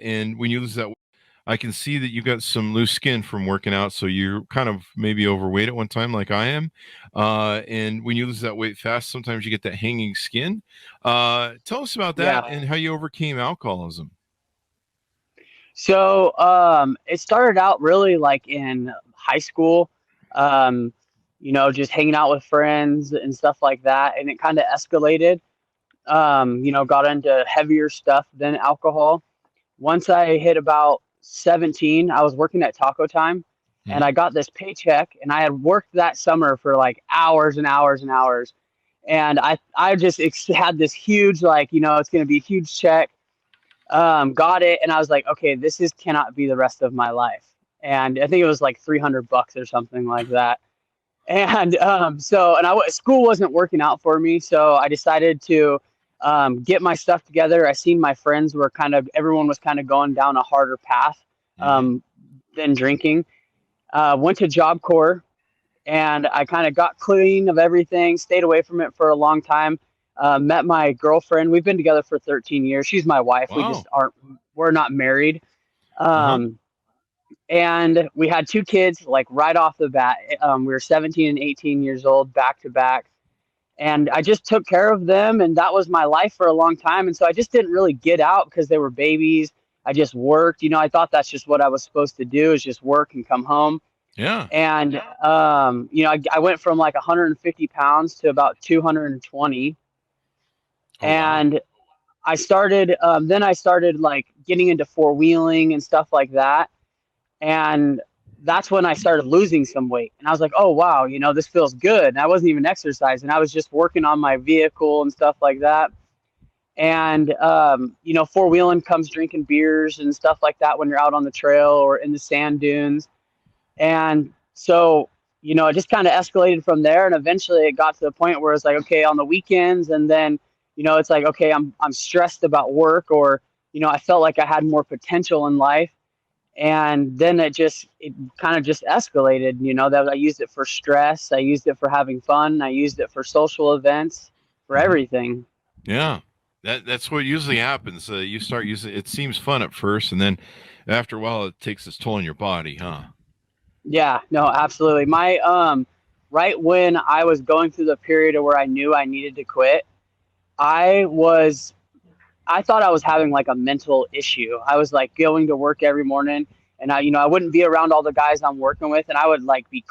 And when you lose that, I can see that you got some loose skin from working out. So you're kind of maybe overweight at one time, like I am. And when you lose that weight fast, sometimes you get that hanging skin. Tell us about that Yeah. and how you overcame alcoholism. So it started out really like in high school, um, just hanging out with friends and stuff like that. And it kind of escalated, got into heavier stuff than alcohol. Once I hit about 17, I was working at Taco Time and Hmm. I got this paycheck and I had worked that summer for like hours and hours and hours. And I just had this huge, like, it's going to be a huge check. Got it. And I was like, okay, this is cannot be the rest of my life. And I think it was like $300 or something like that. And school wasn't working out for me, so I decided to get my stuff together. I seen my friends were everyone was kind of going down a harder path Hmm. um, than drinking. Went to Job Corps and I kind of got clean of everything, stayed away from it for a long time. Met my girlfriend. We've been together for 13 years. She's my wife. We just Wow. we're not married. Uh-huh. Um, and we had two kids like right off the bat. We were 17 and 18 years old, back to back. And I just took care of them, and that was my life for a long time. And so I just didn't really get out because they were babies. I just worked. I thought that's just what I was supposed to do is just work and come home. Yeah. And I went from like 150 pounds to about 220. Oh, wow. And I started like getting into four wheeling and stuff like that. And that's when I started losing some weight. And I was like, oh, wow, this feels good. And I wasn't even exercising. I was just working on my vehicle and stuff like that. And, four wheeling comes drinking beers and stuff like that when you're out on the trail or in the sand dunes. And so, it just kind of escalated from there. And eventually it got to the point where it's like, okay, on the weekends. And then, it's like, okay, I'm stressed about work or, I felt like I had more potential in life. And then it kind of just escalated, that I used it for stress. I used it for having fun. I used it for social events, for Hmm. everything. Yeah. That's what usually happens. You start using it seems fun at first, and then after a while, it takes its toll on your body, huh? Yeah, no, absolutely. Right when I was going through the period of where I knew I needed to quit, I was I thought I was having like a mental issue. I was like going to work every morning and I wouldn't be around all the guys I'm working with and I would like be